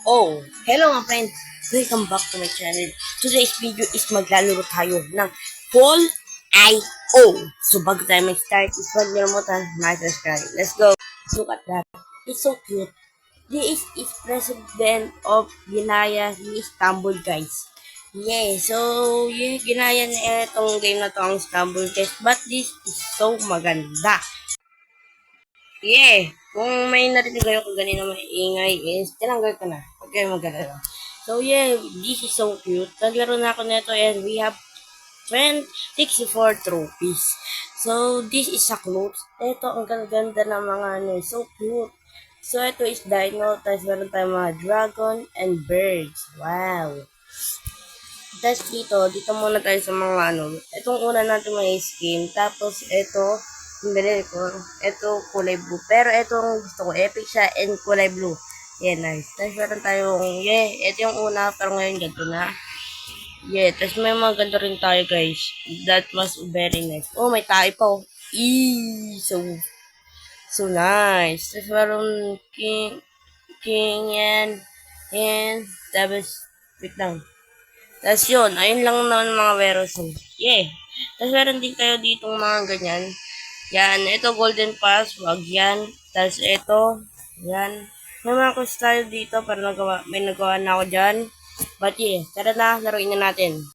Oh, hello mga friend! Welcome back to my channel. Today's video is maglalaro tayo ng Fall I.O. So bago tayo mag-start, is huwag niyo namutan, mag-subscribe. Let's go! Look at that. It's so cute. This is President of Ginaya ni Istanbul, guys. Yeah, so ginaya na itong game na to ang Istanbul, guys. But this is so maganda. Yeah, kung may narinig kayo kung ganito maingay is, tinanggal ko na. Huwag kayo mag-alala. So yeah, this is so cute. Naglaro na ako nito and we have 64 trophies. So this is a clothes. Ito, ang ganda ng mga ano, so cute. So ito is dino, tapos meron tayong mga dragon and birds. Wow. Tapos dito muna tayo sa mga ano. Itong una natin may skin. Tapos ito, yung binili ko, ito kulay blue. Pero itong gusto ko, epic siya and kulay blue. Yeah, nice. Tapos meron tayong, yeah, ito yung una, pero ngayon ganito na. Yeah, tapos may mga ganito rin tayo, guys. That was very nice. Oh, may tayo pa. Oh. Eee, so nice. Tapos meron king and, tapos, wait lang. Tapos yun, ayun lang naman mga Veroson. Yeah. Tapos meron din tayo ditong mga ganyan. Yan, ito golden pass, wag yan. Tapos ito, yan. May mga course tayo dito para may nagawa na ako dyan. But yeah, tara na, laruin na natin.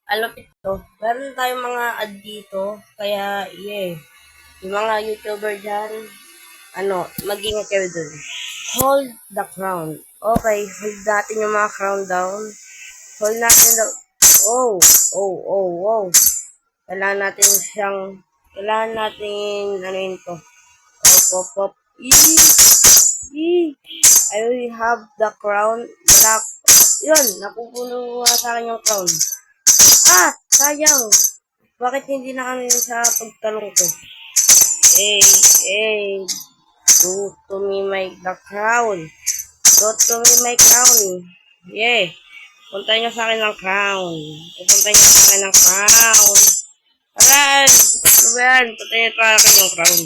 Alapit to. Meron tayong mga ad dito. Kaya yeah, yung mga YouTuber dyan, mag-ingat kayo dun. Hold the crown. Okay, hold natin yung mga crown down. Hold natin daw. Oh. Kailangan natin, ano yun to. Pop. I will have the crown. Yun, napupuno sa akin yung crown. Ah, sayang. Bakit hindi na kami sa pagtalong ko? Hey. Go to me the crown. Go to me my crown. Yeah. Puntahin nyo sa akin ng crown. Puntahin nyo sa akin ng crown. Aray! Ano ba yan? Puntahin nyo sa akin ng crown.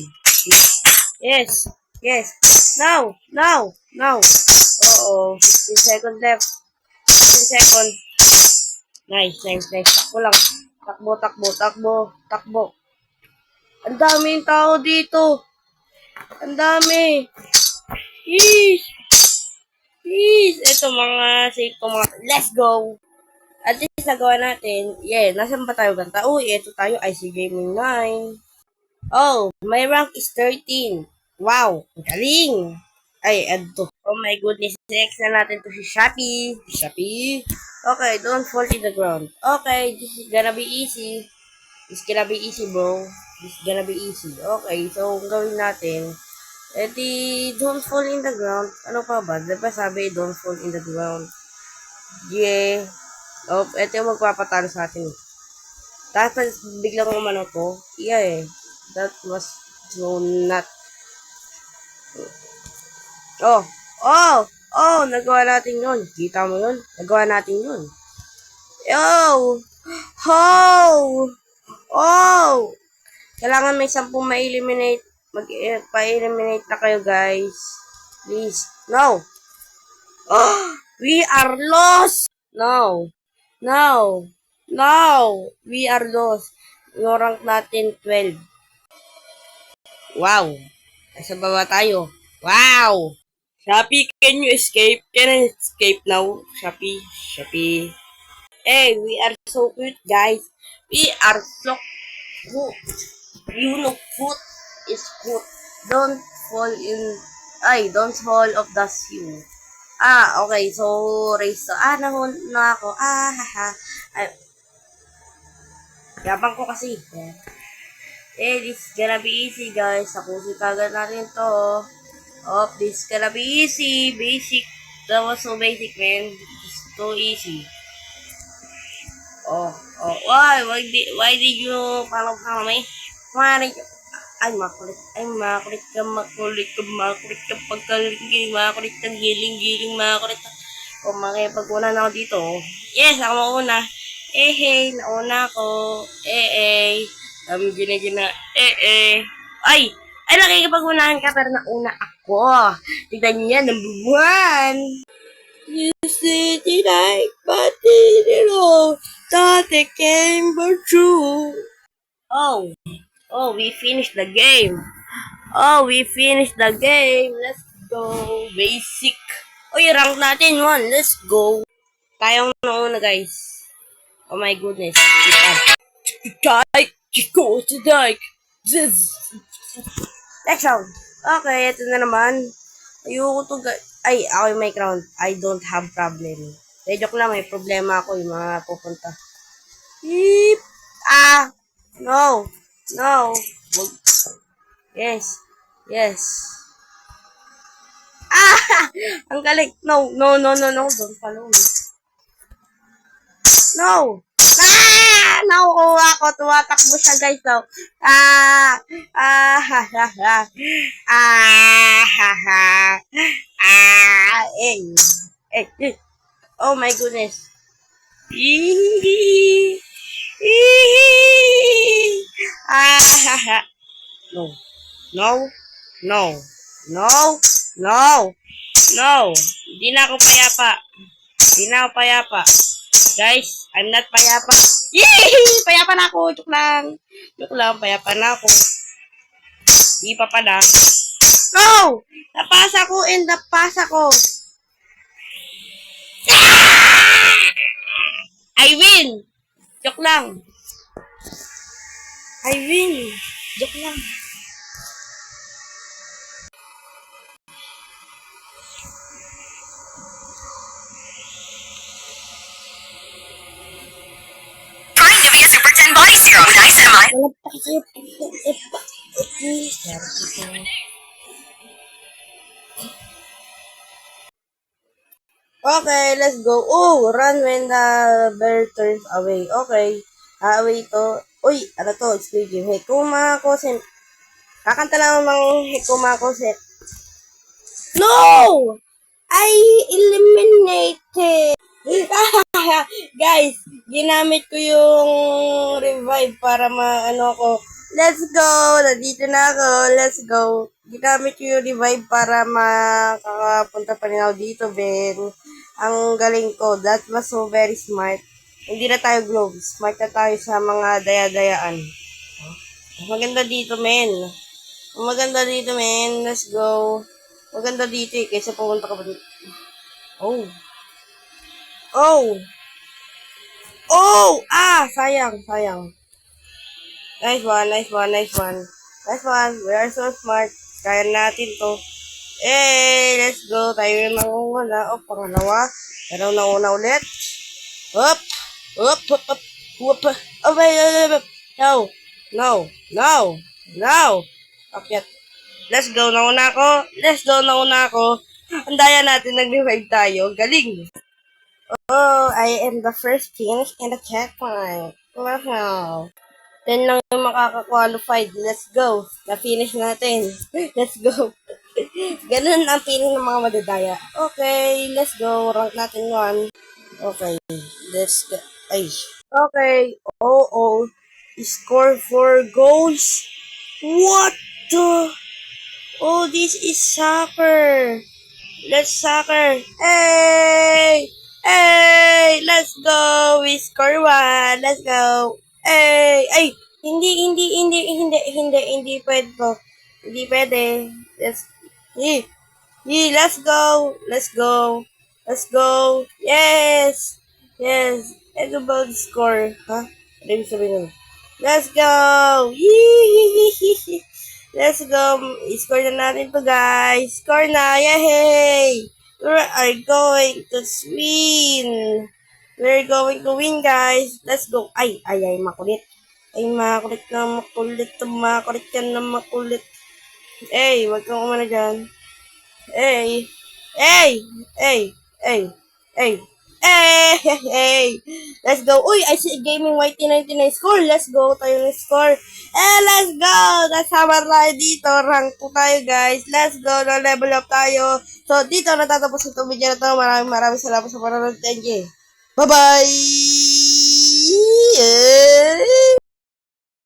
Yes. Now. Oo. 15 seconds left. 15 seconds. Nice. Takbo lang. Takbo. Ang daming tao dito. Ang dami. Please. Ito mga safe ko mga. Let's go. At least nagawa natin. Yeah, nasan ba tayo ganta? Uy, ito tayo. IC Gaming 9. Oh, my rank is 13. Wow, galing. Ay, adto. Oh my goodness. Next na natin to si Shopee. Okay, don't fall in the ground. Okay, this is gonna be easy. Bro. This is gonna be easy. Okay, so gawin natin. Don't fall in the ground. Ano pa ba? Diba sabi, don't fall in the ground. Yeah. Oh, ito yung magpapatalo sa atin. Tapos, biglang umano to. Yeah, that was so not. Nagawa natin yun. Kita mo yun? Nagawa natin yun. Kailangan may 10 ma-eliminate. Pa-eliminate na kayo, guys. Please. No. We are lost. No. We are lost. Yung rank natin, 12. Wow. Nasa baba tayo. Wow. Shopee, can you escape? Can I escape now? Shopee. Hey, we are so cute, guys. We are so cute. You know, foot is good. Don't fall off the shoe. Okay. So, race to. Nahon na ako. Haha. Yabang ko kasi. This is gonna be easy, guys. Tapusin kagad natin to. This is gonna be easy. Basic. That was so basic, man. It's too easy. Why did you follow me? Makulit ka pagkaling, makulit ka giling, makulit ka. Makipaguna na ako dito. Yes, ako mauna. Hey, nauna ako. Gina. Ay, nakikipag-unahan ka pero nauna ako. Tignan niyo yan, number 1. city night, but didn't know that it came but true. Oh, oh, we finished the game. Oh, we finished the game. Let's go. Basic. Oh, yung rank natin, 1. Let's go. Tayong nauna, guys. Oh my goodness. Dike. Just go to Dike. Next round. Okay, ito na naman. Ayoko to, guys. Ay, ako yung may crown. I don't have problem. Joke lang, may problema ako yung mga pupunta. Beep. Ah! No. No. Yes. Yes. Ah! Ang galing. No, no, no, no, no. Don't follow me. No. Ah! Nakukuha ko. Tumatakbo siya, guys. No. Ah! Ah! Ha, ha, ha. Ah! Ha, ha. Ah! Eh. Eh. Eh. Oh my goodness. Eehee. Eehee. Ah! Ha, ha. No. No. No. No. No. No. Hindi na ako payapa. Hindi na ako payapa. Guys, I'm not payapa. Yee! Payapa na ako. Joke lang. Joke lang. Payapa na ako. Di pa pala. No! Napasa ko and napasa ko. I win! Joke lang. I win. Joke lang. Trying to be a Super 10 body serum. Nice, am I? Wala pa kasi Okay, let's go. Oh, run when the bear turns away. Okay. Away to. Uy, ano to? Excuse me. Hekuma Kosen. Kakanta lang ng Hekuma Kosen. No! I eliminated. Guys, ginamit ko yung revive para maano ko. Let's go! Nandito na ako. Let's go. Ginamit ko yung revive para makakapunta pa rin ako dito, Ben. Ang galing ko. That was so very smart. Hindi na tayo globe. Smart na tayo sa mga daya-dayaan. Maganda dito, men. Maganda dito, men. Let's go. Maganda dito eh. Kaysa pumunta ka pa dito. Oh. Oh! Oh! Ah! Sayang, sayang. Nice one, nice one, nice one. Nice one. We are so smart. Kaya natin to. Hey! Let's go. Tayo yung nangunguna. Oh, pangalawa. Pero nauna ulit. Up! Up! Up! Up! Up! Up! Up! No! No! No! No! Akyat. Let's go. Nauna ako. Let's go. Nauna ako. Ang daya natin. Nag-revive tayo. Galing. Oh, I am the first finish in the checkpoint. Wow. 10 lang yung makaka-qualified. Let's go. Na-finish natin. Let's go. Ganun ang feeling ng mga madadaya. Okay, let's go. Rank natin 1. Okay, let's go. Ay. Okay. Oh. Score 4 goals. What the? Oh, this is soccer. Let's soccer. Hey! Hey! Let's go! We score 1. Let's go. Hey! Ay! Hindi pwede to. Hindi pwede. Let's go. Let's go. Let's go. Yes! Yes. Let's go score. Ha? Ano yung sabihin nun? Let's go! Yee! Let's go. I-score na natin to, guys. Score na. Yay! We are going to win. We're going to win, guys. Let's go. Ay, makulit. Ay, makulit na makulit. Makulit yan na makulit. Ay, wag kang umana dyan. Ay. Ay! Ay! Ay! Ay! Hey! Let's go. Uy, I see Gaming YT99 score. Let's go. Tayo na score. Let's go. Nasama tayo dito. Rank 2 tayo, guys. Let's go. Na-level up tayo. So, dito natatapos itong video na to. Maraming salamat sa panonood. Thank you. Bye-bye!